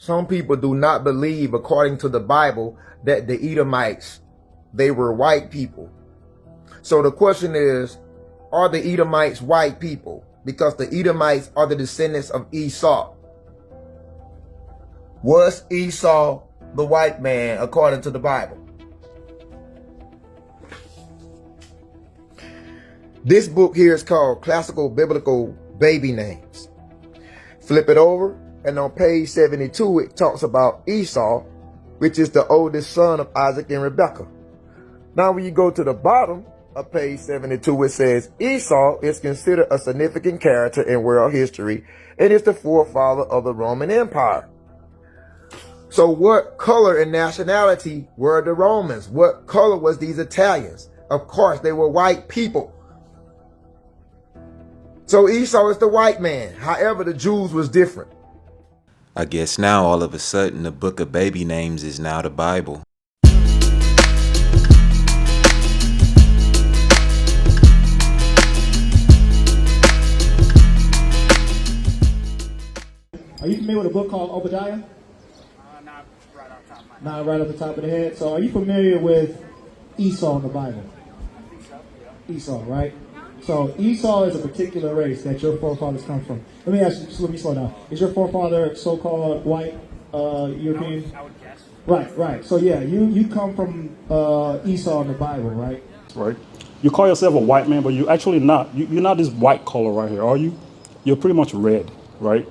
Some people do not believe, according to the Bible, that the Edomites, they were white people. So the question is, are the Edomites white people? Because the Edomites are the descendants of Esau. Was Esau the white man according to the Bible? This book here is called Classical Biblical Baby Names. Flip it over, and on page 72 it talks about Esau, which is the oldest son of Isaac and Rebekah. Now when you go to the bottom of page 72, it says Esau is considered a significant character in world history and is the forefather of the Roman Empire. So what color and nationality were the Romans? What color was these Italians? Of course, they were white people. So Esau is the white man. However, the Jews was different. I guess now all of a sudden the book of baby names is now the Bible. Are you familiar with a book called Obadiah? Not right off the top of the head. So are you familiar with Esau in the Bible? Esau, right? So Esau is a particular race that your forefathers come from. Let me ask you, let me slow down. Is your forefather so-called white European? I would guess. Right. So yeah, you come from Esau in the Bible, right? Right. You call yourself a white man, but you're actually not. You're not this white color right here, are you? You're pretty much red, right?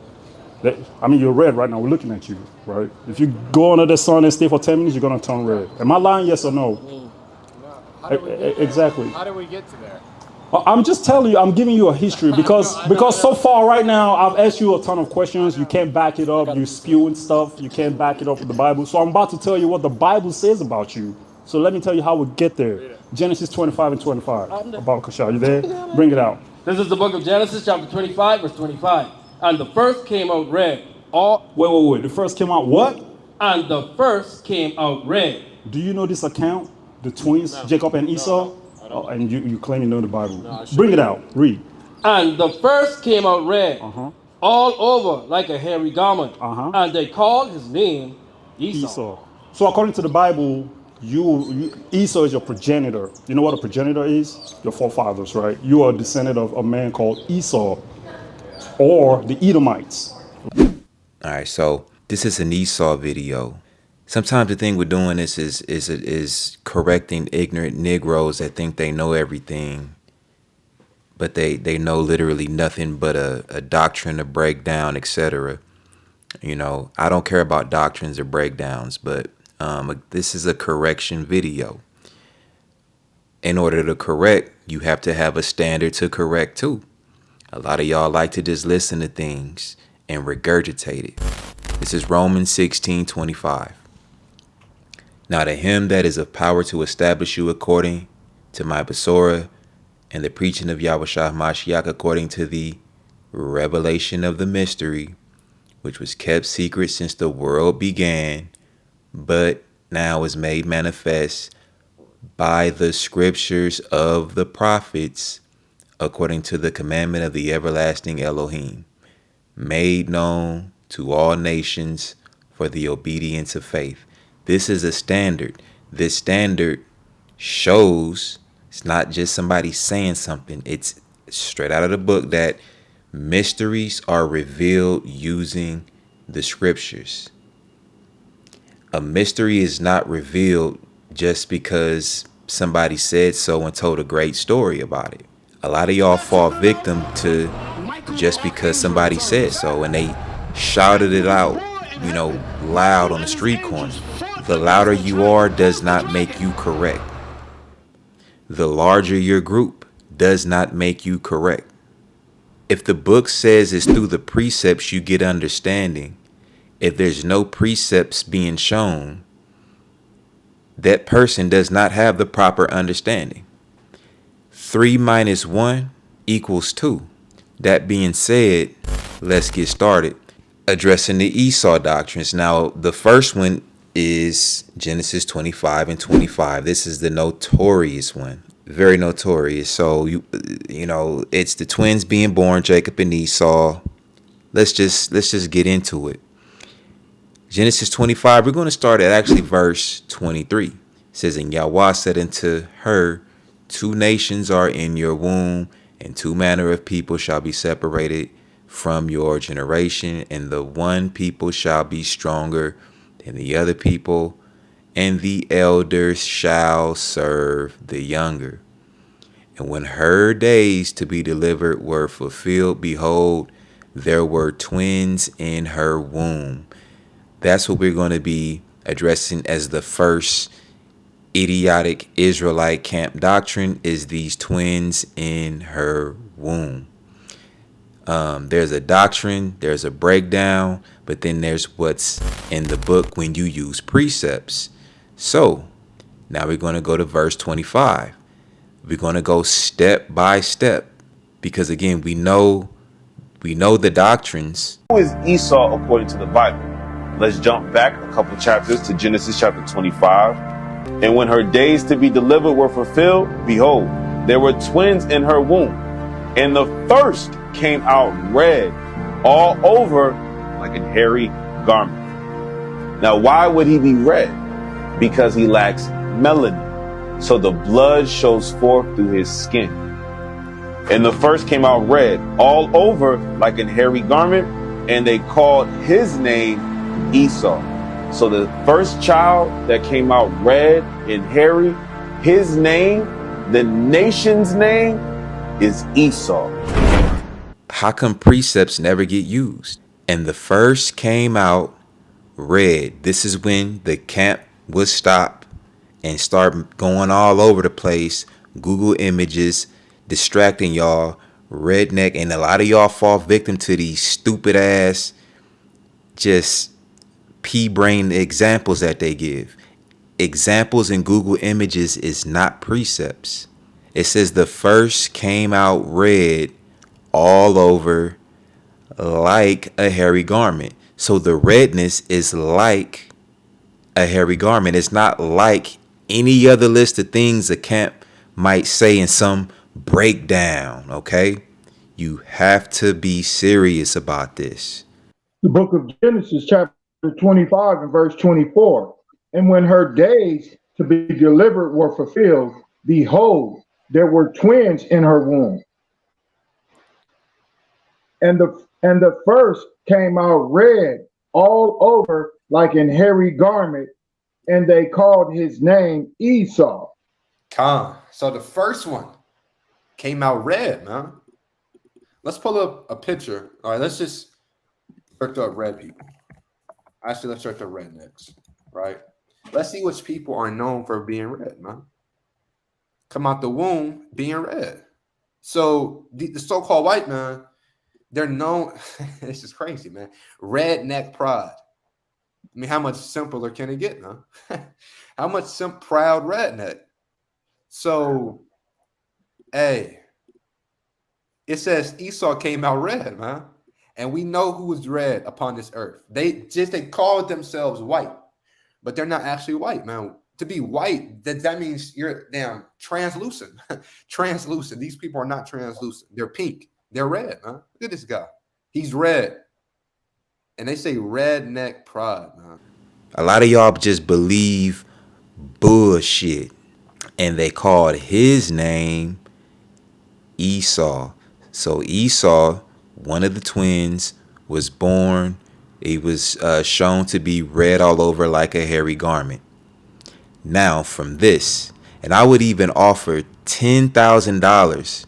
I mean, you're red right now. We're looking at you, right? If you go under the sun and stay for 10 minutes, you're going to turn red. Am I lying, yes or no? Exactly. How did we get to there? I'm just telling you, I'm giving you a history because so far right now, I've asked you a ton of questions. You can't back it up. You're spewing stuff. You can't back it up with the Bible. So I'm about to tell you what the Bible says about you. So let me tell you how we get there. Genesis 25 and 25. About Kasha, you there? Bring it out. This is the book of Genesis, chapter 25, verse 25. And the first came out red. Wait. The first came out what? And the first came out red. Do you know this account? The twins, no. Jacob and Esau? No, and you claim you know the Bible. No, bring it out. Read. And the first came out red, all over like a hairy garment. And they called his name Esau. So according to the Bible, Esau is your progenitor. You know what a progenitor is? Your forefathers, right? You are a descendant of a man called Esau, or the Edomites. All right, so this is an Esau video. Sometimes the thing we're doing this is correcting ignorant Negroes that think they know everything, but they know literally nothing but a doctrine, a breakdown, etc. You know, I don't care about doctrines or breakdowns, but this is a correction video. In order to correct, you have to have a standard to correct too. A lot of y'all like to just listen to things and regurgitate it. This is Romans 16:25. Now to him that is of power to establish you according to my Besorah and the preaching of Yahushua Mashiach according to the revelation of the mystery, which was kept secret since the world began, but now is made manifest by the scriptures of the prophets, according to the commandment of the everlasting Elohim, made known to all nations for the obedience of faith. This is a standard. This standard shows it's not just somebody saying something. It's straight out of the book that mysteries are revealed using the scriptures. A mystery is not revealed just because somebody said so and told a great story about it. A lot of y'all fall victim to just because somebody said so and they shouted it out, you know, loud on the street corner. The louder you are does not make you correct. The larger your group does not make you correct. If the book says it's through the precepts you get understanding, if there's no precepts being shown, that person does not have the proper understanding. 3 minus 1 equals 2. That being said, let's get started addressing the Esau doctrines. Now, the first one is Genesis 25 and 25. This is the notorious one, very notorious. So you know, it's the twins being born, Jacob and Esau. Let's just get into it. Genesis 25, we're going to start at actually verse 23. It says, and Yahweh said unto her, 2 nations are in your womb, and 2 manner of people shall be separated from your generation, and the one people shall be stronger than the other people, and the elders shall serve the younger. And when her days to be delivered were fulfilled, behold, there were twins in her womb. That's what we're going to be addressing as the first idiotic Israelite camp doctrine, is these twins in her womb. There's a doctrine, there's a breakdown, but then there's what's in the book when you use precepts. So now we're going to go to verse 25. We're going to go step by step, because again, we know the doctrines. Who is Esau according to the Bible? Let's jump back a couple chapters to Genesis chapter 25. And when her days to be delivered were fulfilled, behold, there were twins in her womb. And the first came out red all over like a hairy garment. Now, why would he be red? Because he lacks melanin. So the blood shows forth through his skin. And the first came out red all over like a hairy garment. And they called his name Esau. So the first child that came out red and hairy, his name, the nation's name, is Esau. How come precepts never get used? And the first came out red. This is when the camp would stop and start going all over the place. Google images, distracting y'all, redneck, and a lot of y'all fall victim to these stupid ass, just pea-brain examples that they give. Examples in Google images is not precepts. It says the first came out red all over like a hairy garment. So the redness is like a hairy garment. It's not like any other list of things a camp might say in some breakdown, okay? You have to be serious about this. The book of Genesis, chapter 25 and verse 24. And when her days to be delivered were fulfilled, behold, there were twins in her womb. And the first came out red all over like an hairy garment, and they called his name Esau. So the first one came out red, man. Let's pull up a picture. All right, let's just search up red people. Actually, let's search up rednecks, right? Let's see which people are known for being red, man. Come out the womb being red. So the so-called white man, they're known. This is crazy, man. Redneck pride. I mean, how much simpler can it get, man? How much proud redneck? So, hey, it says Esau came out red, man. And we know who is red upon this earth. They call themselves white, but they're not actually white, man. To be white, that means you're damn translucent. Translucent. These people are not translucent. They're pink. They're red, man. Look at this guy. He's red. And they say redneck pride, man. A lot of y'all just believe bullshit. And they called his name Esau. So Esau, one of the twins, was born. He was shown to be red all over like a hairy garment. Now from this, and I would even offer $10,000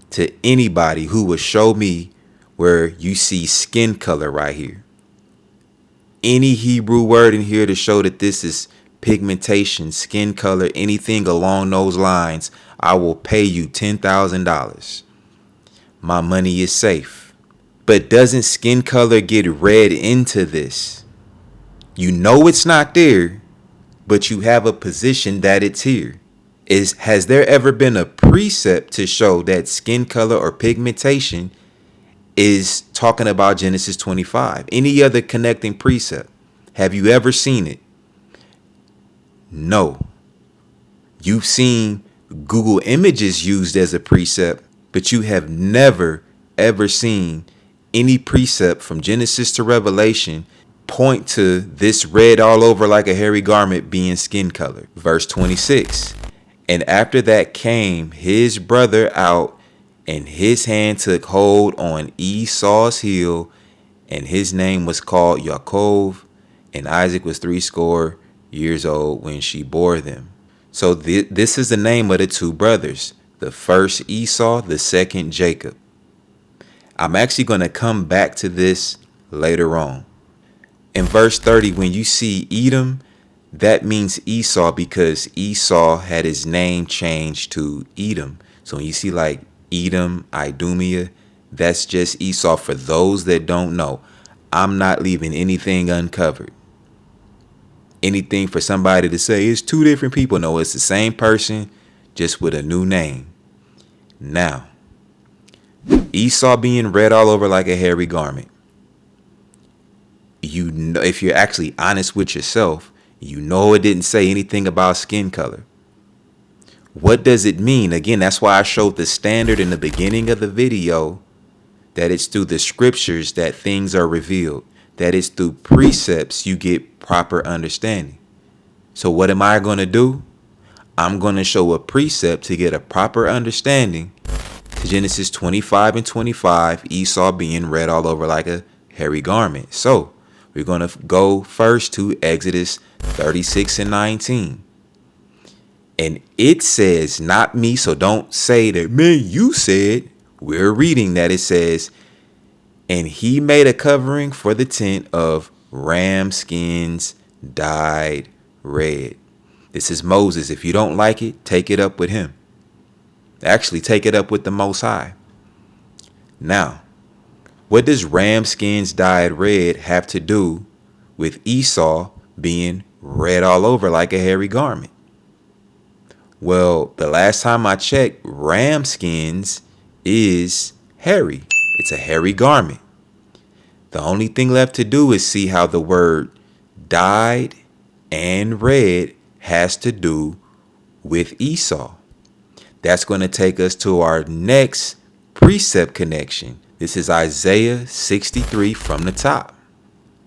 to anybody who would show me where you see skin color right here. Any Hebrew word in here to show that this is pigmentation, skin color, anything along those lines, I will pay you $10,000. My money is safe. But doesn't skin color get read into this? You know it's not there, but you have a position that it's here. Has there ever been a precept to show that skin color or pigmentation is talking about Genesis 25? Any other connecting precept? Have you ever seen it? No. You've seen Google images used as a precept, but you have never, ever seen any precept from Genesis to Revelation point to this red all over like a hairy garment being skin color. Verse 26. And after that came his brother out, and his hand took hold on Esau's heel, and his name was called Yaakov, and Isaac was 80 years old when she bore them. So this is the name of the two brothers. The first Esau, the second Jacob. I'm actually going to come back to this later on. In verse 30, when you see Edom, that means Esau because Esau had his name changed to Edom. So when you see like Edom, Idumea, that's just Esau. For those that don't know, I'm not leaving anything uncovered. Anything for somebody to say it's two different people. No, it's the same person, just with a new name. Now, Esau being red all over like a hairy garment. You know, if you're actually honest with yourself, you know it didn't say anything about skin color. What does it mean? Again, that's why I showed the standard in the beginning of the video, that it's through the scriptures that things are revealed, that it's through precepts you get proper understanding. So what am I going to do? I'm going to show a precept to get a proper understanding to Genesis 25 and 25, Esau being red all over like a hairy garment. So we're going to go first to Exodus 36 and 19. And it says, not me, so don't say that, man, you said. We're reading that it says, and he made a covering for the tent of ram skins dyed red. This is Moses. If you don't like it, take it up with him. Actually, take it up with the Most High. Now, what does ram skins dyed red have to do with Esau being red all over like a hairy garment? Well, the last time I checked, ram skins is hairy. It's a hairy garment. The only thing left to do is see how the word dyed and red has to do with Esau. That's going to take us to our next precept connection. This is Isaiah 63 from the top.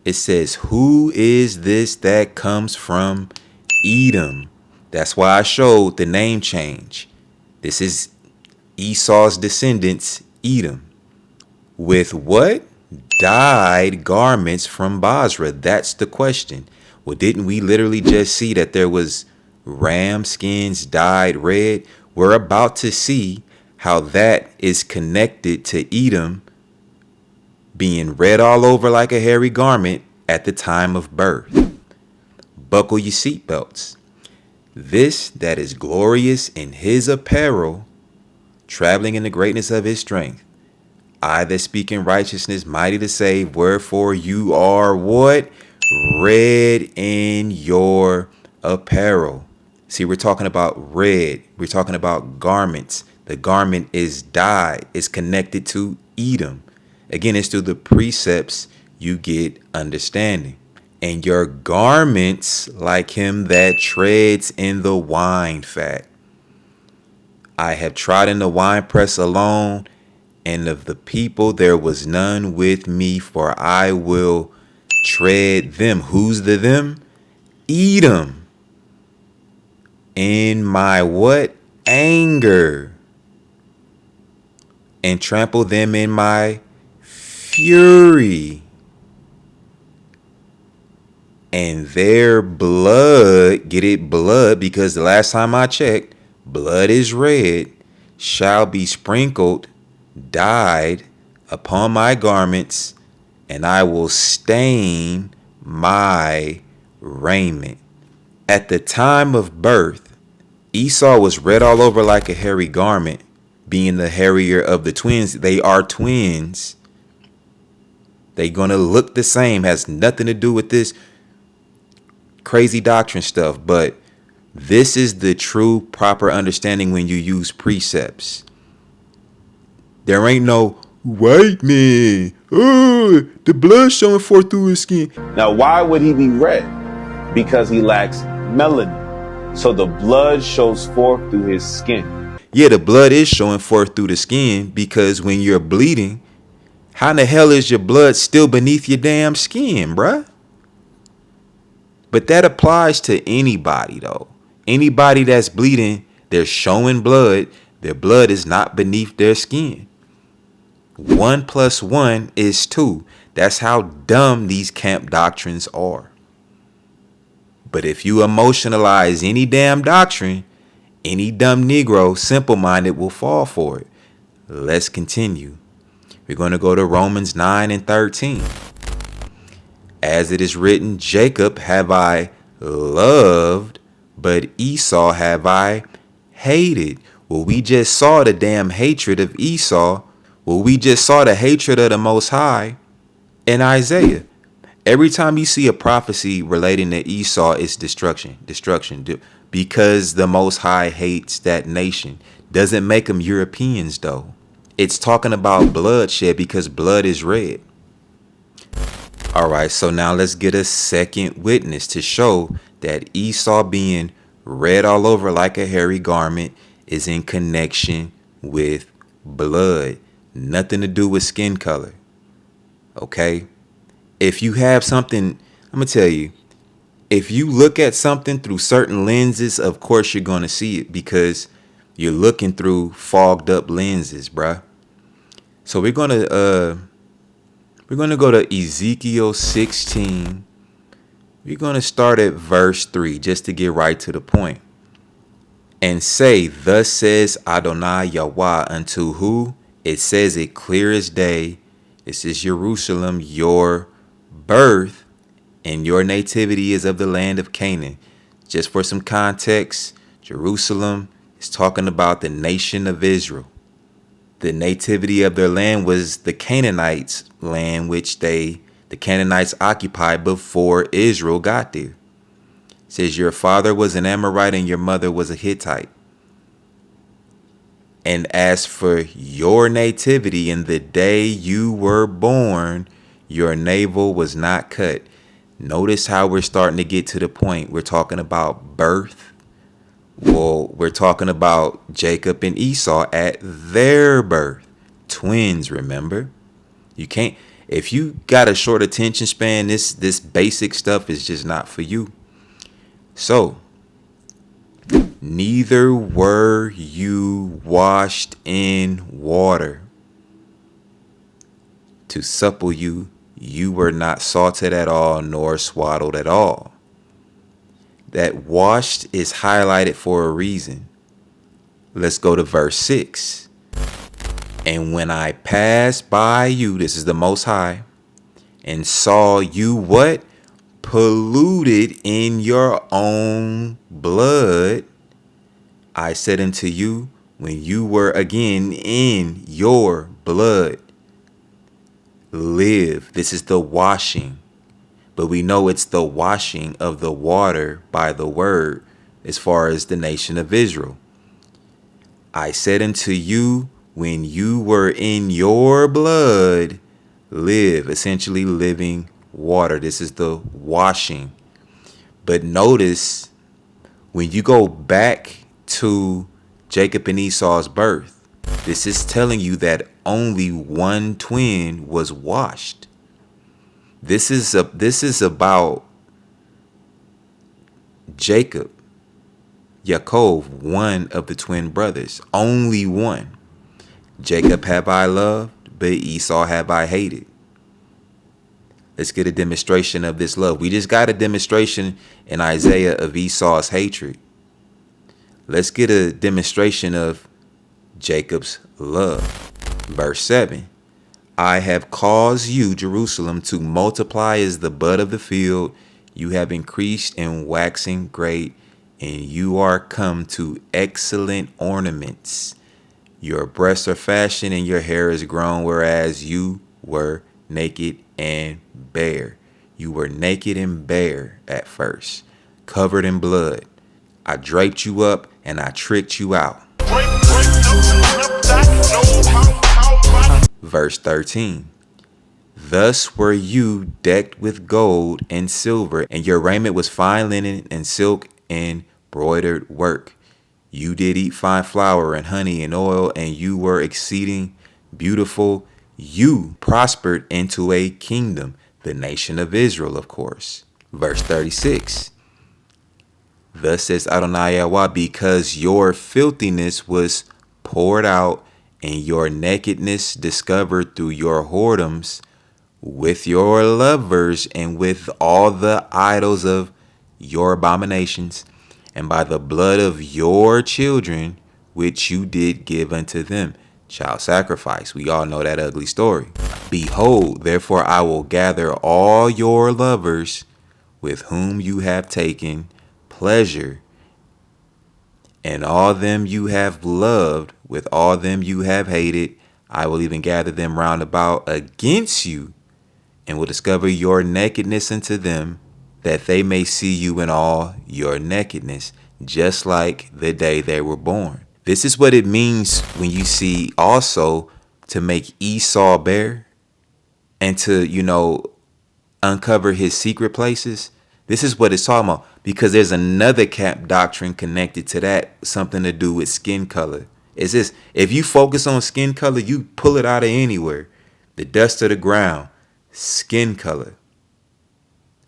It says, who is this that comes from Edom? That's why I showed the name change. This is Esau's descendants, Edom. With what? Dyed garments from Basra. That's the question. Well, didn't we literally just see that there was ram skins dyed red? We're about to see how that is connected to Edom being red all over like a hairy garment at the time of birth. Buckle your seatbelts. This that is glorious in his apparel, traveling in the greatness of his strength. I that speak in righteousness, mighty to save, wherefore you are what? Red in your apparel. See, we're talking about red. We're talking about garments. The garment is dyed. It's connected to Edom. Again, it's through the precepts you get understanding. And your garments like him that treads in the wine fat. I have trodden the winepress alone, and of the people there was none with me, for I will tread them. Who's the them? Edom. In my what? Anger. And trample them in my fury. And their blood, get it, blood, because the last time I checked, blood is red, shall be sprinkled, dyed upon my garments, and I will stain my raiment. At the time of birth, Esau was red all over like a hairy garment, being the hairier of the twins. They are twins. They're going to look the same. Has nothing to do with this crazy doctrine stuff, but this is the true proper understanding when you use precepts. There ain't no white man. Oh, the blood showing forth through his skin. Now, why would he be red? Because he lacks melanin. So the blood shows forth through his skin. Yeah, the blood is showing forth through the skin, because when you're bleeding, how in the hell is your blood still beneath your damn skin, bruh? But that applies to anybody, though. Anybody that's bleeding, they're showing blood. Their blood is not beneath their skin. 1 + 1 is 2. That's how dumb these camp doctrines are. But if you emotionalize any damn doctrine, any dumb Negro, simple-minded, will fall for it. Let's continue. We're going to go to Romans 9 and 13. As it is written, Jacob have I loved, but Esau have I hated. Well, we just saw the damn hatred of Esau. Well, we just saw the hatred of the Most High in Isaiah. Every time you see a prophecy relating to Esau, it's destruction, destruction. Because the Most High hates that nation. Doesn't make them Europeans, though. It's talking about bloodshed because blood is red. All right, so now let's get a second witness to show that Esau being red all over like a hairy garment is in connection with blood. Nothing to do with skin color. Okay? If you have something, I'm going to tell you, if you look at something through certain lenses, of course you're going to see it because you're looking through fogged up lenses, bruh. So we're going to go to Ezekiel 16. We're going to start at verse 3 just to get right to the point. And say, thus says Adonai Yahweh unto who? It says it clear as day. This is Jerusalem, your birth and your nativity is of the land of Canaan. Just for some context, Jerusalem is talking about the nation of Israel. The nativity of their land was the Canaanites' land, which the Canaanites occupied before Israel got there. It says your father was an Amorite and your mother was a Hittite. And as for your nativity, in the day you were born, your navel was not cut. Notice how we're starting to get to the point. We're talking about birth. Well, we're talking about Jacob and Esau at their birth. Twins, remember? You can't, if you got a short attention span, this basic stuff is just not for you. So, neither were you washed in water to supple you. You were not salted at all, nor swaddled at all. That washed is highlighted for a reason. Let's go to verse 6. And when I passed by you, this is the Most High, and saw you what? Polluted in your own blood, I said unto you, when you were again in your blood, live. This is the washing. But we know it's the washing of the water by the word as far as the nation of Israel. I said unto you, when you were in your blood, live. Essentially living water. This is the washing. But notice when you go back to Jacob and Esau's birth, this is telling you that only one twin was washed. This is about Jacob, Yaakov, one of the twin brothers, only one. Jacob have I loved, but Esau have I hated. Let's get a demonstration of this love. We just got a demonstration in Isaiah of Esau's hatred. Let's get a demonstration of Jacob's love. Verse 7. I have caused you, Jerusalem, to multiply as the bud of the field. You have increased in waxing great, and you are come to excellent ornaments. Your breasts are fashioned, and your hair is grown, whereas you were naked and bare. You were naked and bare at first, covered in blood. I draped you up, and I tricked you out. Verse 13. Thus were you decked with gold and silver, and your raiment was fine linen and silk and broidered work. You did eat fine flour and honey and oil, and you were exceeding beautiful. You prospered into a kingdom, the nation of Israel, of course. Verse 36. Thus says Adonai Yahweh, because your filthiness was poured out and your nakedness discovered through your whoredoms with your lovers and with all the idols of your abominations, and by the blood of your children, which you did give unto them. Child sacrifice. We all know that ugly story. Behold, therefore I will gather all your lovers with whom you have taken pleasure, and all them you have loved, with all them you have hated. I will even gather them round about against you, and will discover your nakedness unto them, that they may see you in all your nakedness, just like the day they were born. This is what it means when you see also to make Esau bare and to, uncover his secret places. This is what it's talking about, because there's another camp doctrine connected to that, something to do with skin color. It's this: if you focus on skin color, you pull it out of anywhere. The dust of the ground, skin color.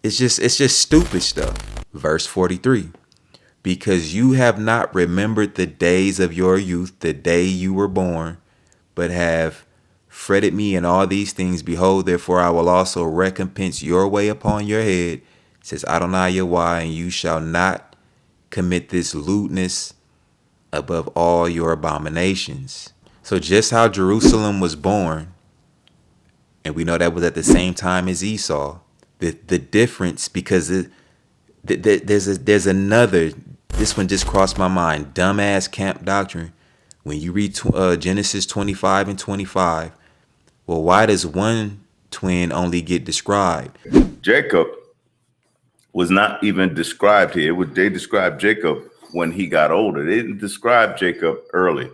It's just stupid stuff. Verse 43. Because you have not remembered the days of your youth, the day you were born, but have fretted me in all these things. Behold, therefore I will also recompense your way upon your head, says Adonai Yahweh, and you shall not commit this lewdness above all your abominations. So just how Jerusalem was born, and we know that was at the same time as Esau, the difference, because there's another, this one just crossed my mind, dumbass camp doctrine. When you read Genesis 25 and 25, well, why does one twin only get described? Jacob was not even described here. They described Jacob when he got older. They didn't describe Jacob early.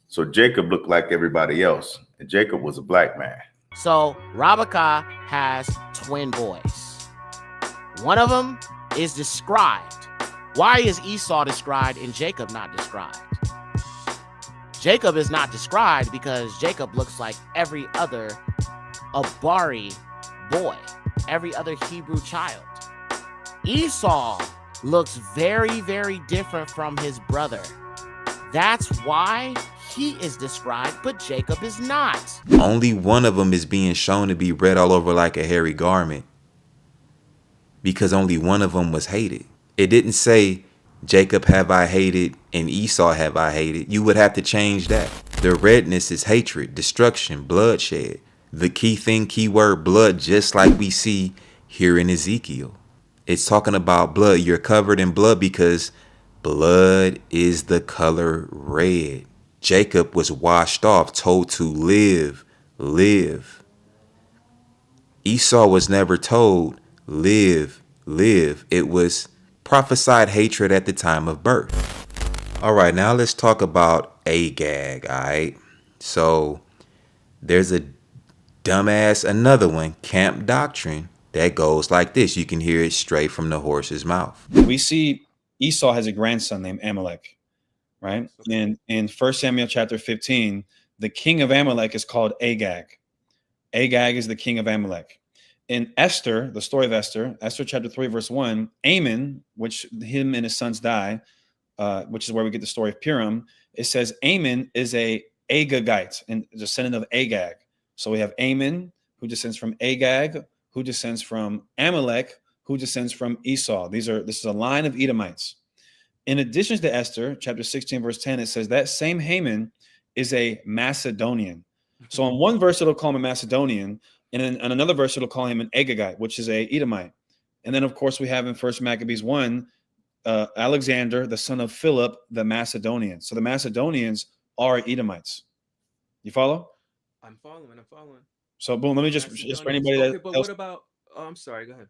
So Jacob looked like everybody else, and Jacob was a black man. So Rabakah has twin boys. One of them is described. Why is Esau described and Jacob not described? Jacob is not described because Jacob looks like every other Abari boy, every other Hebrew child. Esau looks very, very different from his brother. That's why he is described, but Jacob is not. Only one of them is being shown to be red all over like a hairy garment, because only one of them was hated. It didn't say Jacob have I hated and Esau have I hated. You would have to change that. The redness is hatred, destruction, bloodshed. The key word blood, just like we see here in Ezekiel. It's talking about blood. You're covered in blood because blood is the color red. Jacob was washed off, told to live. Esau was never told live. It was prophesied hatred at the time of birth. All right, now let's talk about Agag. All right, so there's a dumbass, another one, camp doctrine that goes like this. You can hear it straight from the horse's mouth. We see Esau has a grandson named Amalek, right? And in 1 Samuel chapter 15, the king of Amalek is called Agag. Agag is the king of Amalek. In Esther, the story of Esther chapter 3, verse 1, Ammon, which him and his sons die, which is where we get the story of Purim, it says Ammon is a Agagite and descendant of Agag. So we have Ammon, who descends from Agag, who descends from Amalek, who descends from Esau. This is a line of Edomites. In addition to Esther, chapter 16, verse 10, it says that same Haman is a Macedonian. So in one verse, it'll call him a Macedonian, and in another verse, it'll call him an Agagite, which is a Edomite. And then, of course, we have in 1 Maccabees 1, Alexander, the son of Philip, the Macedonian. So the Macedonians are Edomites. You follow? I'm following. So boom, let me just for anybody that but else, what about? Oh, I'm sorry. Go ahead.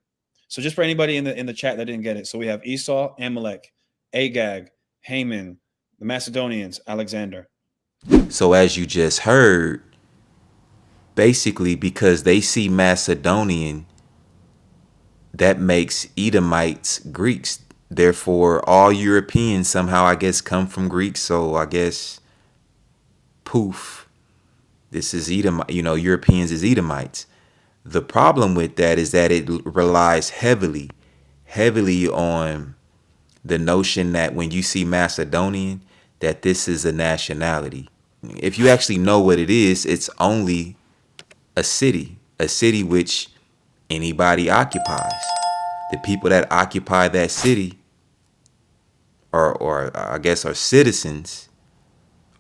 So just for anybody in the chat that didn't get it. So we have Esau, Amalek, Agag, Haman, the Macedonians, Alexander. So as you just heard, basically because they see Macedonian, that makes Edomites Greeks. Therefore, all Europeans somehow, I guess, come from Greeks. So I guess, poof, this is Edom. Europeans is Edomites. The problem with that is that it relies heavily heavily on the notion that when you see Macedonian, that this is a nationality. If you actually know what it is, it's only a city which anybody occupies. The people that occupy that city or I guess are citizens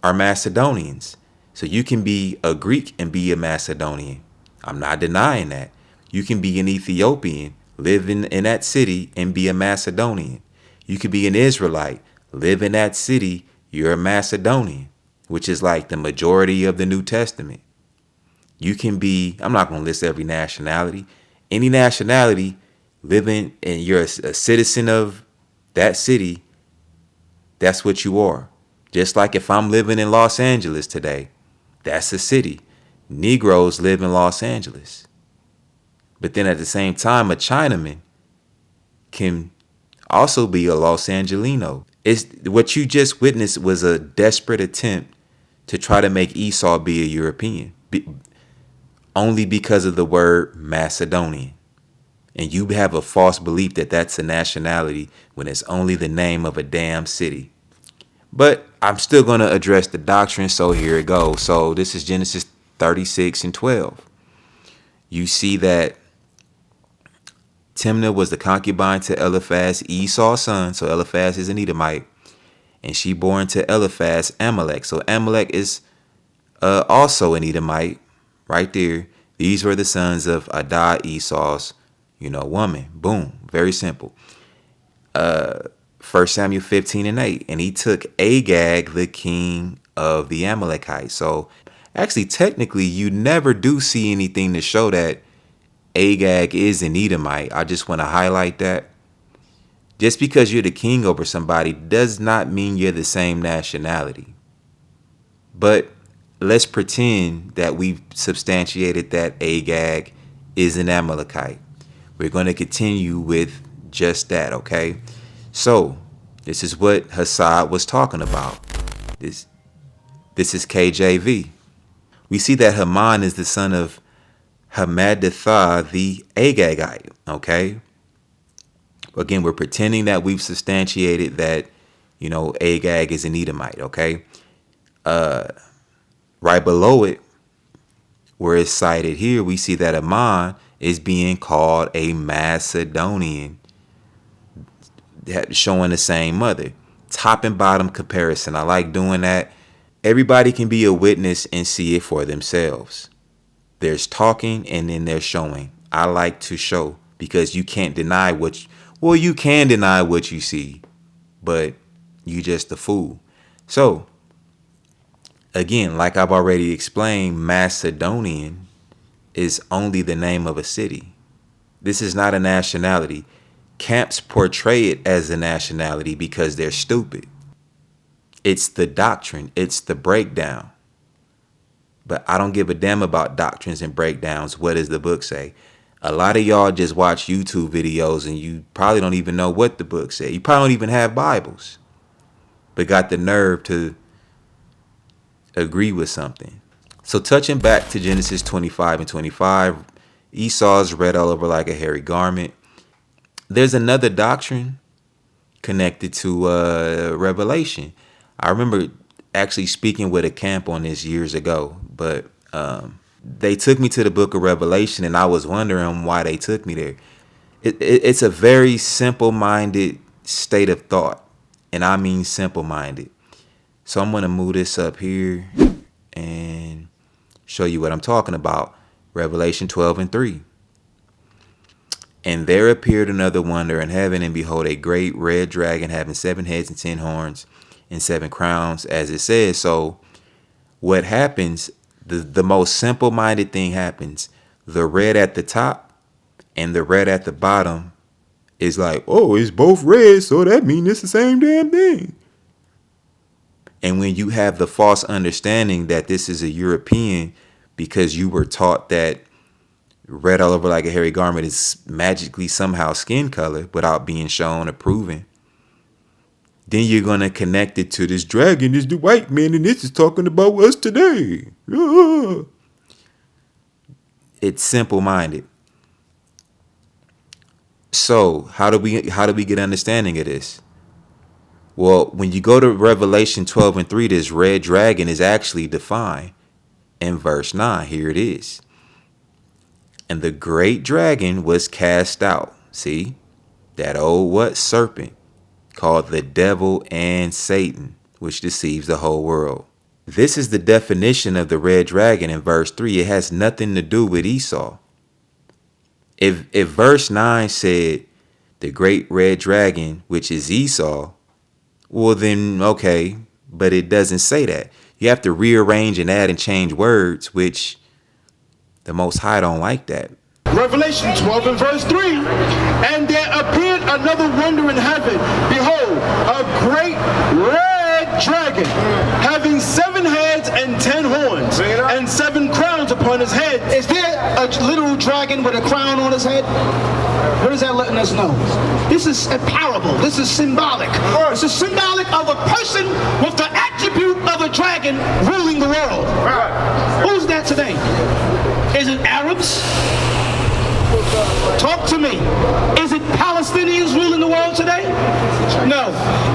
are Macedonians. So you can be a Greek and be a Macedonian. I'm not denying that. You can be an Ethiopian, live in that city and be a Macedonian. You could be an Israelite, live in that city, you're a Macedonian, which is like the majority of the New Testament. You can be, I'm not going to list every nationality, any nationality living and you're a citizen of that city, that's what you are. Just like if I'm living in Los Angeles today, that's a city. Negroes live in Los Angeles. But then at the same time, a Chinaman can also be a Los Angelino. It's what you just witnessed was a desperate attempt to try to make Esau be a European, only because of the word Macedonian. And you have a false belief that that's a nationality when it's only the name of a damn city. But I'm still going to address the doctrine, so here it goes. So this is Genesis 36 and 12. You see that Timnah was the concubine to Eliphaz, Esau's son. So Eliphaz is an Edomite. And she bore to Eliphaz Amalek. So Amalek is also an Edomite right there. These were the sons of Adah, Esau's, woman. Boom. Very simple. 1 Samuel 15 and 8. And he took Agag, the king of the Amalekites. So actually, technically, you never do see anything to show that Agag is an Edomite. I just want to highlight that. Just because you're the king over somebody does not mean you're the same nationality. But let's pretend that we've substantiated that Agag is an Amalekite. We're going to continue with just that, okay? So, this is what Hassad was talking about. This is KJV. We see that Haman is the son of Hammedatha the Agagite, okay? Again, we're pretending that we've substantiated that, Agag is an Edomite, okay? Right below it, where it's cited here, we see that Haman is being called a Macedonian, showing the same mother. Top and bottom comparison. I like doing that. Everybody can be a witness and see it for themselves. There's talking and then there's showing. I like to show because you can't deny you can deny what you see, but you just a fool. So, again, like I've already explained, Macedonian is only the name of a city. This is not a nationality. Camps portray it as a nationality because they're stupid. It's the doctrine. It's the breakdown. But I don't give a damn about doctrines and breakdowns. What does the book say? A lot of y'all just watch YouTube videos and you probably don't even know what the book said. You probably don't even have Bibles, but got the nerve to agree with something. So touching back to Genesis 25 and 25, Esau's red all over like a hairy garment. There's another doctrine connected to Revelation. I remember actually speaking with a camp on this years ago, but they took me to the book of Revelation and I was wondering why they took me there. It's a very simple-minded state of thought, and I mean simple-minded. So I'm going to move this up here and show you what I'm talking about. Revelation 12 and 3. And there appeared another wonder in heaven, and behold, a great red dragon having 7 heads and 10 horns and 7 crowns, as it says. So what happens, the most simple-minded thing happens. The red at the top and the red at the bottom is like, oh, it's both red, so that means it's the same damn thing. And when you have the false understanding that this is a European because you were taught that red all over like a hairy garment is magically somehow skin color without being shown or proven, then you're going to connect it to this dragon is the white man and this is talking about us today. It's simple-minded. So how do we get understanding of this? Well, when you go to Revelation 12 and 3, this red dragon is actually defined in verse 9. Here it is. And the great dragon was cast out. See, that old what? Serpent, called the devil and Satan, which deceives the whole world. This is the definition of the red dragon in verse 3. It has nothing to do with Esau. If verse 9 said the great red dragon, which is Esau, well then okay, but it doesn't say that. You have to rearrange and add and change words, which the Most High don't like that. Revelation 12 and verse 3. And there appeared another wonder in heaven. Behold, a great red dragon, having 7 heads and 10 horns, and 7 crowns upon his head. Is there a literal dragon with a crown on his head? What is that letting us know? This is a parable. This is symbolic. This is symbolic of a person with the attribute of a dragon ruling the world. Who's that today? Is it Arabs? Talk to me. Is it Palestinians ruling the world today? No.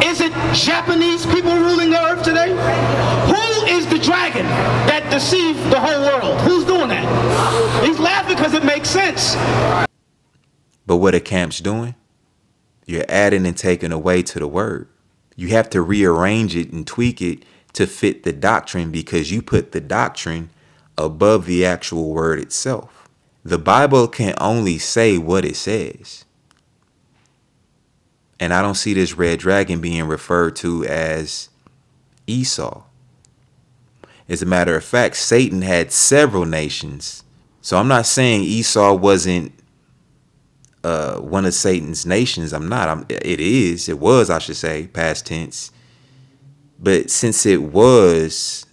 Is it Japanese people ruling the earth today? Who is the dragon that deceived the whole world? Who's doing that? He's laughing because it makes sense. But what are camps doing? You're adding and taking away to the word. You have to rearrange it and tweak it to fit the doctrine because you put the doctrine above the actual word itself. The Bible can only say what it says. And I don't see this red dragon being referred to as Esau. As a matter of fact, Satan had several nations. So I'm not saying Esau wasn't one of Satan's nations. It was, I should say, past tense. But since it was,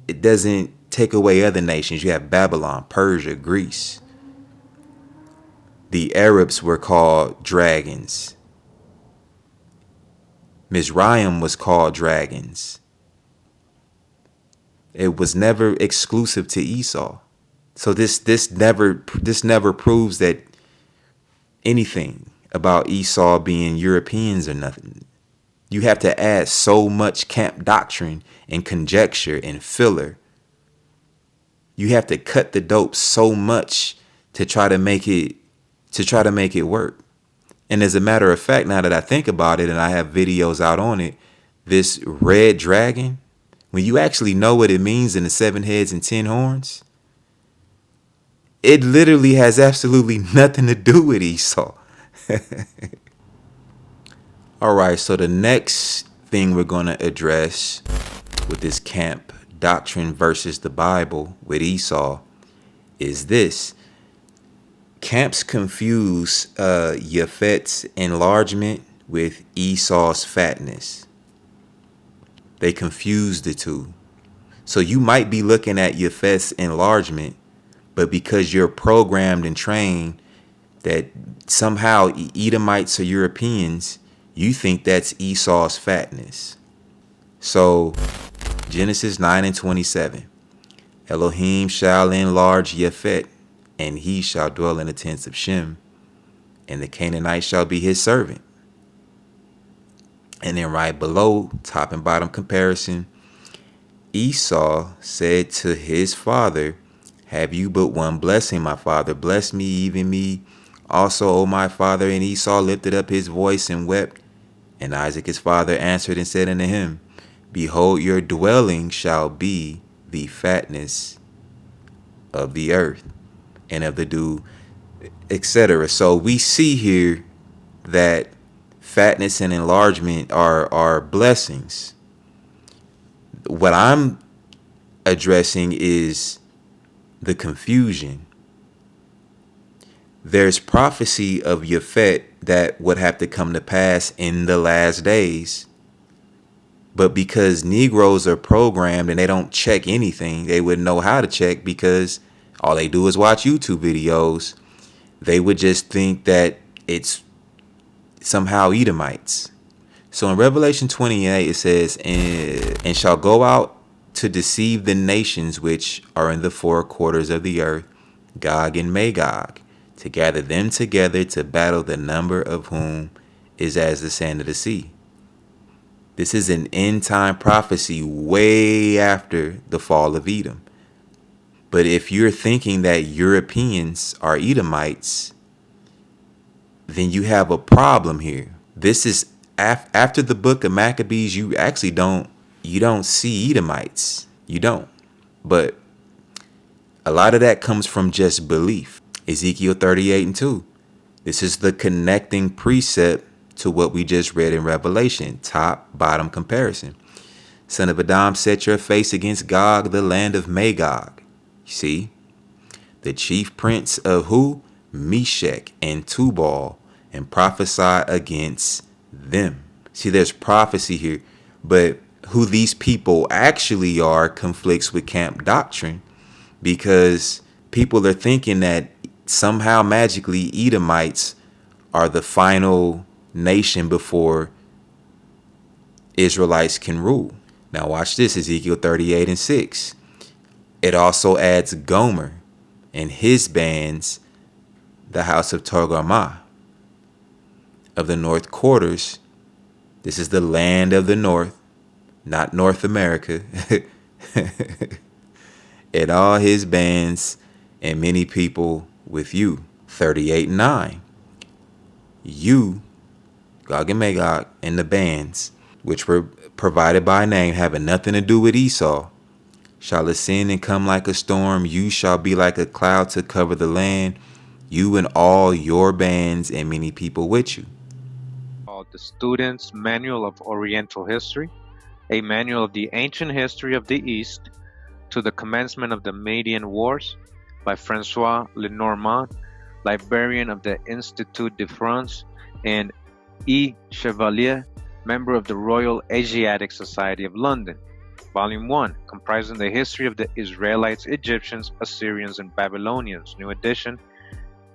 it doesn't take away other nations. You have Babylon, Persia, Greece. The Arabs were called dragons. Mizraim was called dragons. It was never exclusive to Esau. So this never proves that anything about Esau being Europeans or nothing. You have to add so much camp doctrine and conjecture and filler. You have to cut the dope so much to try to make it work. And as a matter of fact, now that I think about it and I have videos out on it, this red dragon, when you actually know what it means in the 7 heads and 10 horns, it literally has absolutely nothing to do with Esau. All right, so the next thing we're going to address with this camp doctrine versus the Bible with Esau is this. Camps confuse Japhet's enlargement with Esau's fatness. They confuse the two. So you might be looking at Japhet's enlargement, but because you're programmed and trained that somehow Edomites are Europeans, you think that's Esau's fatness. So Genesis 9 and 27. Elohim shall enlarge Japhet, and he shall dwell in the tents of Shem, and the Canaanite shall be his servant. And then right below, top and bottom comparison, Esau said to his father, have you but one blessing, my father? Bless me, even me also, O my father. And Esau lifted up his voice and wept. And Isaac his father answered and said unto him, behold, your dwelling shall be the fatness of the earth and of the dew, etc. So we see here that fatness and enlargement are blessings. What I'm addressing is the confusion. There's prophecy of Japhet that would have to come to pass in the last days. But because Negroes are programmed and they don't check anything, they wouldn't know how to check because all they do is watch YouTube videos. They would just think that it's somehow Edomites. So in Revelation 28, it says, and shall go out to deceive the nations which are in the 4 quarters of the earth, Gog and Magog, to gather them together to battle, the number of whom is as the sand of the sea. This is an end time prophecy way after the fall of Edom. But if you're thinking that Europeans are Edomites, then you have a problem here. This is after the book of Maccabees. You actually don't see Edomites. You don't. But a lot of that comes from just belief. Ezekiel 38:2. This is the connecting precept to what we just read in Revelation. Top bottom comparison. Son of Adam, set your face against Gog, the land of Magog. You see, the chief prince of who? Meshach and Tubal, and prophesy against them. See, there's prophecy here, but who these people actually are conflicts with camp doctrine, because people are thinking that somehow magically Edomites are the final nation before Israelites can rule. Now watch this, Ezekiel 38:6. It also adds Gomer and his bands, the house of Togarmah of the north quarters. This is the land of the north, not North America. And all his bands and many people with you. 38:9. You, Gog and Magog, and the bands, which were provided by name, having nothing to do with Esau, shall ascend and come like a storm. You shall be like a cloud to cover the land, you and all your bands and many people with you. The Student's Manual of Oriental History, a manual of the ancient history of the East to the commencement of the Median Wars, by Francois Lenormand, librarian of the Institut de France, and E. Chevalier, member of the Royal Asiatic Society of London. Volume 1, comprising the history of the Israelites, Egyptians, Assyrians, and Babylonians. New edition.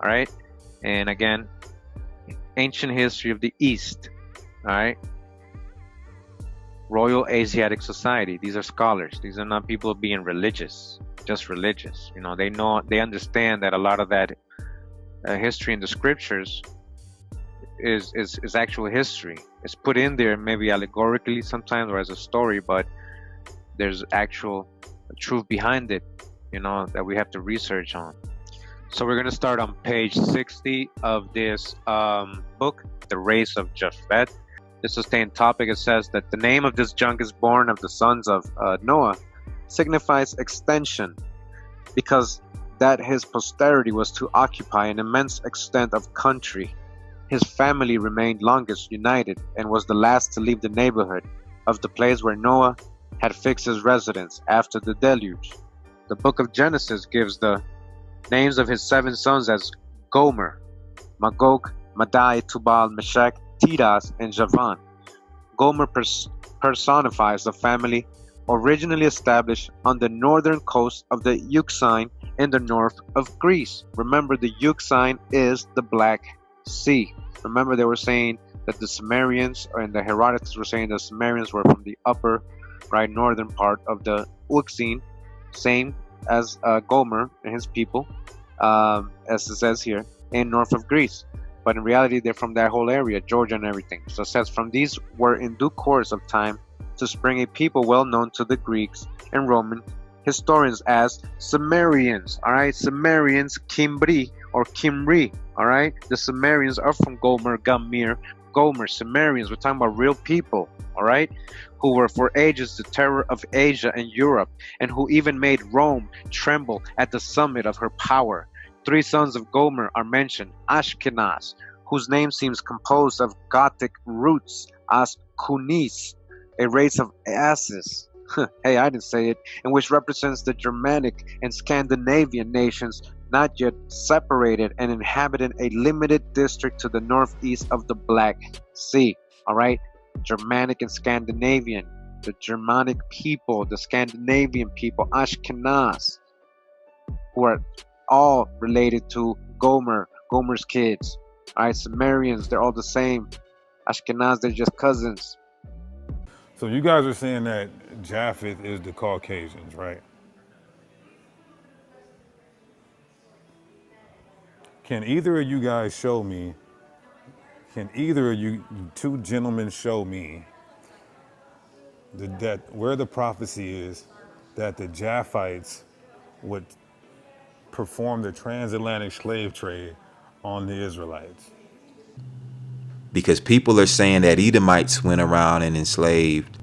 All right. And again, ancient history of the East. All right. Royal Asiatic Society. These are scholars. These are not people being religious, just religious. You know, they understand that a lot of that history in the scriptures is actual history. It's put in there maybe allegorically sometimes or as a story, but there's actual truth behind it, you know, that we have to research on. So we're going to start on page 60 of this book, The Race of Japhet. The sustained topic, it says that the name of this youngest born of the sons of Noah signifies extension, because that his posterity was to occupy an immense extent of country. His family remained longest united and was the last to leave the neighborhood of the place where Noah had fixed his residence after the deluge. The book of Genesis gives the names of his 7 sons as Gomer, Magog, Madai, Tubal, Meshach, Tiras, and Javan. Gomer personifies the family originally established on the northern coast of the Euxine in the north of Greece. Remember, the Euxine is the Black Sea. Remember, they were saying that the Sumerians, and the Herodotus were saying the Sumerians were from the upper, right, northern part of the Euxine, same as Gomer and his people, as it says here, in north of Greece. But in reality, they're from that whole area, Georgia and everything. So it says, from these were in due course of time to spring a people well known to the Greeks and Roman historians as Sumerians. All right, Sumerians, Kimbri or Kimri. All right, the Sumerians are from Gomer, Gamir, Gomer. Sumerians, we're talking about real people. All right, who were for ages the terror of Asia and Europe, and who even made Rome tremble at the summit of her power. 3 sons of Gomer are mentioned: Ashkenaz, whose name seems composed of Gothic roots, as Kunis, a race of asses. Hey, I didn't say it. And which represents the Germanic and Scandinavian nations not yet separated and inhabited a limited district to the northeast of the Black Sea. All right, Germanic and Scandinavian, the Germanic people, the Scandinavian people, Ashkenaz, who are all related to Gomer's kids. All right, Sumerians, they're all the same. Ashkenaz, they're just cousins. So you guys are saying that Japheth is the Caucasians, right? Can either of you guys show me, can either of you two gentlemen show me that where the prophecy is that the Japhites would perform the transatlantic slave trade on the Israelites? Because people are saying that Edomites went around and enslaved,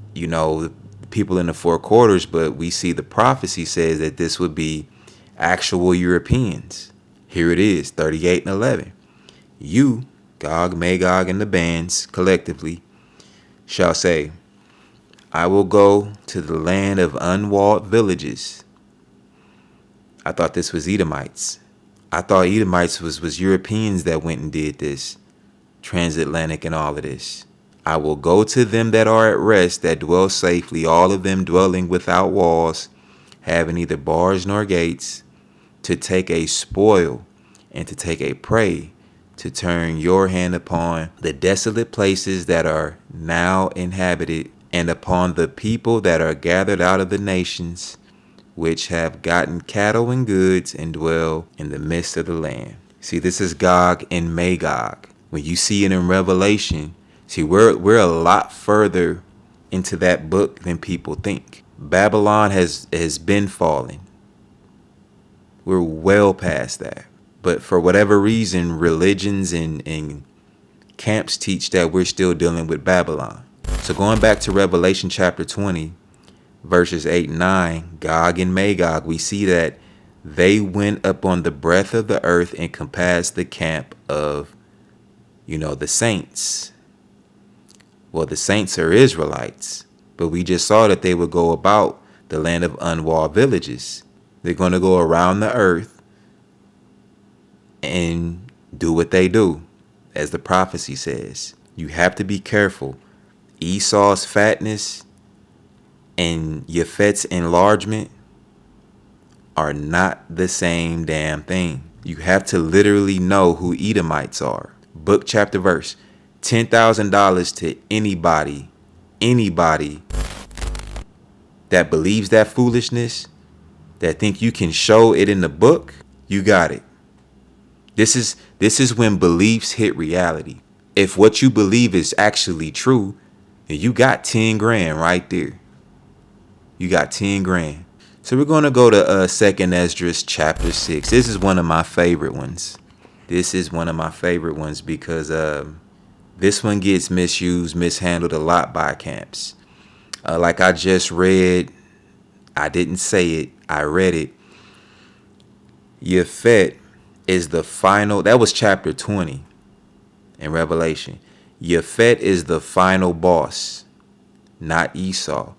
people in the four quarters, but we see the prophecy says that this would be actual Europeans. Here it is, 38 and 11. You, Gog, Magog, and the bands collectively shall say, I will go to the land of unwalled villages. I thought this was Edomites. I thought Edomites was Europeans that went and did this. Transatlantic and all of this. I will go to them that are at rest, that dwell safely, all of them dwelling without walls, having neither bars nor gates, to take a spoil and to take a prey, to turn your hand upon the desolate places that are now inhabited, and upon the people that are gathered out of the nations, which have gotten cattle and goods, and dwell in the midst of the land. See, this is Gog and Magog. When you see it in Revelation, see, we're a lot further into that book than people think. Babylon has been falling. We're well past that. But for whatever reason, religions and camps teach that we're still dealing with Babylon. So going back to Revelation chapter 20, verses 8 and 9, Gog and Magog, we see that they went up on the breadth of the earth and compassed the camp of, the saints. Well, the saints are Israelites, but we just saw that they would go about the land of unwalled villages. They're going to go around the earth and do what they do, as the prophecy says. You have to be careful. Esau's fatness and Japheth's enlargement are not the same damn thing. You have to literally know who Edomites are. Book, chapter, verse. $10,000 to anybody that believes that foolishness, that think you can show it in the book. You got it. This is when beliefs hit reality. If what you believe is actually true, then you got 10 grand right there. You got 10 grand. So we're going to go to 2nd Esdras chapter 6. This is one of my favorite ones. Because this one gets misused, mishandled a lot by camps. Like I just read, I didn't say it, I read it. Japhet is the final, that was chapter 20 in Revelation. Japhet is the final boss, not Esau.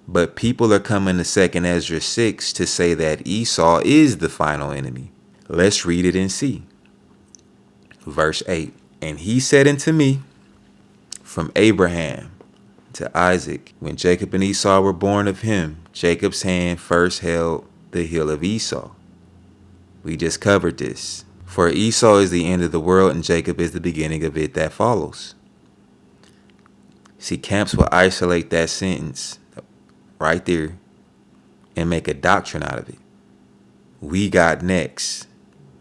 But people are coming to 2nd Ezra 6 to say that Esau is the final enemy. Let's read it and see. Verse 8. And he said unto me, from Abraham to Isaac, when Jacob and Esau were born of him, Jacob's hand first held the heel of Esau. We just covered this. For Esau is the end of the world, and Jacob is the beginning of it that follows. See, camps will isolate that sentence right there and make a doctrine out of it. We got next.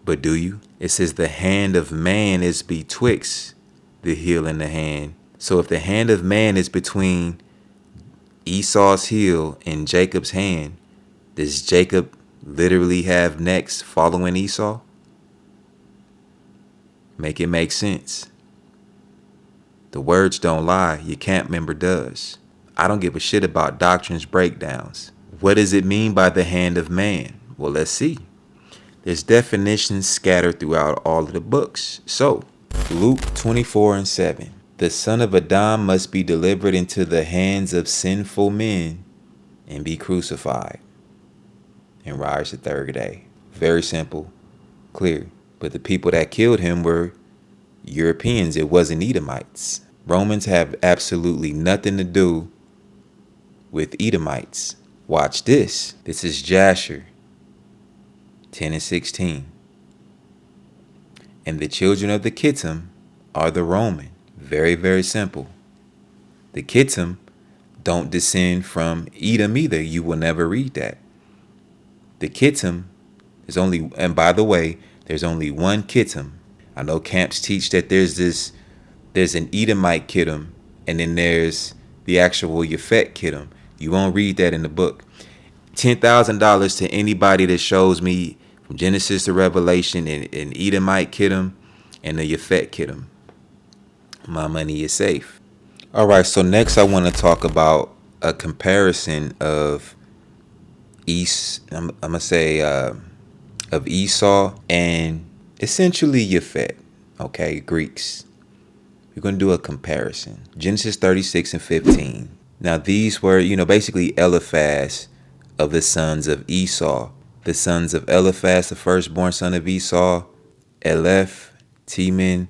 But do you? It says the hand of man is betwixt the heel and the hand. So if the hand of man is between Esau's heel and Jacob's hand, does Jacob literally have next following Esau? Make it make sense. The words don't lie. Your camp member does. I don't give a shit about doctrines breakdowns. What does it mean by the hand of man? Well, let's see. There's definitions scattered throughout all of the books. So, Luke 24 and 7. The son of Adam must be delivered into the hands of sinful men and be crucified and rise the third day. Very simple, clear. But the people that killed him were Europeans. It wasn't Edomites. Romans have absolutely nothing to do with Edomites. Watch this. This is Jasher 10 and 16. And the children of the Kittim are the Roman. Very, very simple. The Kittim don't descend from Edom either. You will never read that. The Kittim is only, and by the way, There's only one Kittim. I know camps teach that there's an Edomite Kittim, and then there's the actual Yafet Kittim. You won't read that in the book. $10,000 to anybody that shows me from Genesis to Revelation an Edomite Kittim and a Yafet Kittim. My money is safe. All right, so next I want to talk about a comparison of I'm gonna say of Esau and essentially Yafet. Okay, Greeks. We're gonna do a comparison. Genesis 36 and 15. Now these were, basically Eliphaz of the sons of Esau. The sons of Eliphaz, the firstborn son of Esau, Eleph, Teman,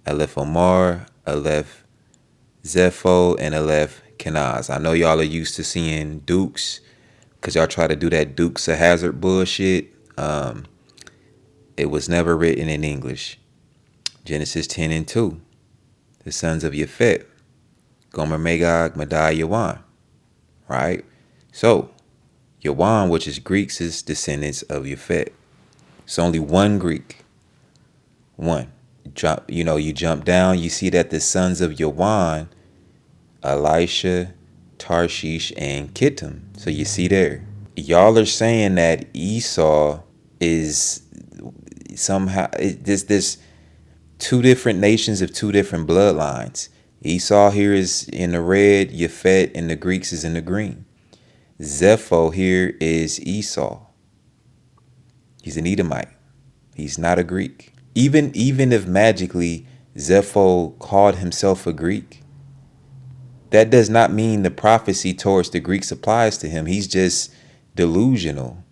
Aleph Omar, Aleph Zepho, and Aleph Kenaz. I know y'all are used to seeing Dukes because y'all try to do that Dukes of Hazzard bullshit. It was never written in English. Genesis 10 and 2. The sons of Yafet, Gomer, Magog, Madai, Yawan. Right? So, Yawan, which is Greeks, is descendants of Yafet. It's only one Greek. One. You jump down, you see that the sons of Yawan, Elisha, Tarshish, and Kittim. So you see there. Y'all are saying that Esau is somehow this two different nations of two different bloodlines. Esau here is in the red, Yafet and the Greeks is in the green. Zepho here is Esau. He's an Edomite. He's not a Greek. Even if magically Zepho called himself a Greek, that does not mean the prophecy towards the Greeks applies to him. He's just delusional.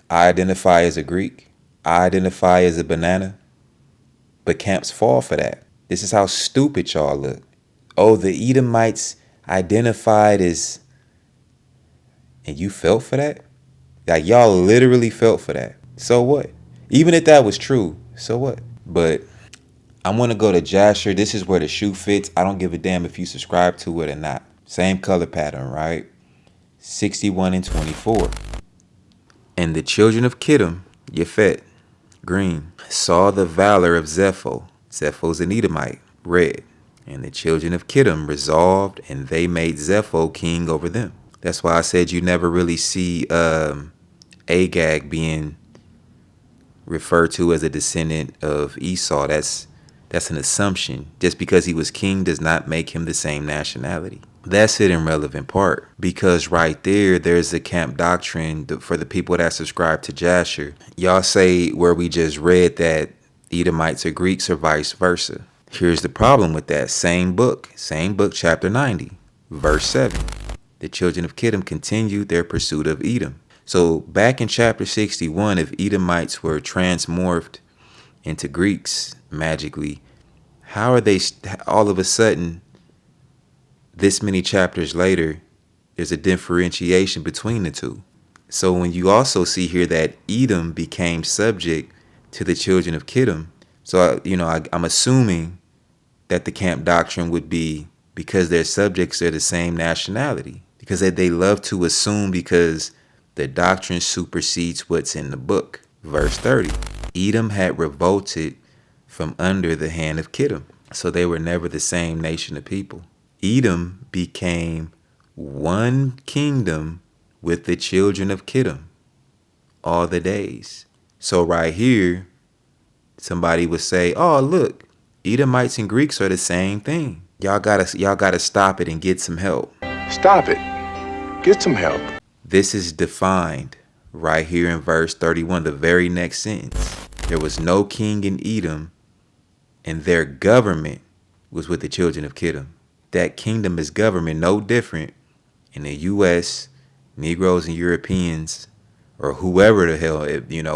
I identify as a Greek. I identify as a banana. But camps fall for that. This is how stupid y'all look. Oh, the Edomites identified as... And you felt for that? Like, y'all literally felt for that. So what? Even if that was true, so what? But I want to go to Jasher. This is where the shoe fits. I don't give a damn if you subscribe to it or not. Same color pattern, right? 61 and 24. And the children of Kittim, Yafet, green, saw the valor of Zepho. Zepho's an Edomite, red. And the children of Kittim resolved, and they made Zepho king over them. That's why I said you never really see Agag being referred to as a descendant of Esau. That's an assumption. Just because he was king does not make him the same nationality. That's it in relevant part, because right there's the camp doctrine for the people that subscribe to Jasher. Y'all say where we just read that Edomites are Greeks or vice versa. Here's the problem with that same book, chapter 90, verse 7. The children of Kittim continued their pursuit of Edom. So back in chapter 61, if Edomites were transmorphed into Greeks magically, how are they all of a sudden, this many chapters later, there's a differentiation between the two? So when you also see here that Edom became subject to the children of Kittim, so I'm assuming that the camp doctrine would be because their subjects are the same nationality, because they love to assume because the doctrine supersedes what's in the book. Verse 30, Edom had revolted from under the hand of Kittim. So they were never the same nation of people. Edom became one kingdom with the children of Kittim all the days. So right here, somebody would say, oh, look, Edomites and Greeks are the same thing. Y'all gotta stop it and get some help. Stop it. Get some help. This is defined right here in verse 31, the very next sentence. There was no king in Edom, and their government was with the children of Kittim. That kingdom is government no different in the U.S., Negroes and Europeans, or whoever the hell,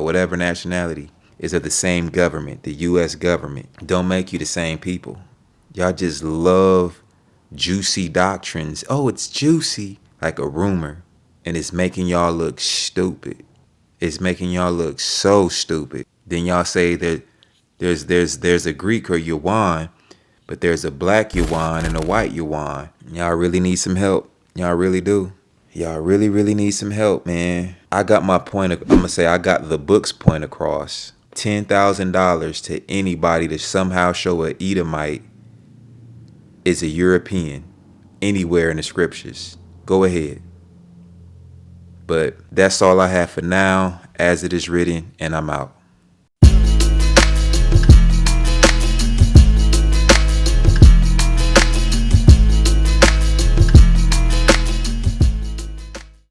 whatever nationality, is of the same government, the U.S. government. Don't make you the same people. Y'all just love juicy doctrines. Oh, it's juicy, like a rumor. And it's making y'all look stupid. It's making y'all look so stupid. Then y'all say that there's a Greek or Yawan, but there's a black Yawan and a white Yawan. Y'all really need some help. Y'all really do. Y'all really need some help, man. I got my point. I'm gonna say I got the book's point across $10,000 to anybody to somehow show a Edomite is a European anywhere in the scriptures. Go ahead. But that's all I have for now, as it is written, and I'm out.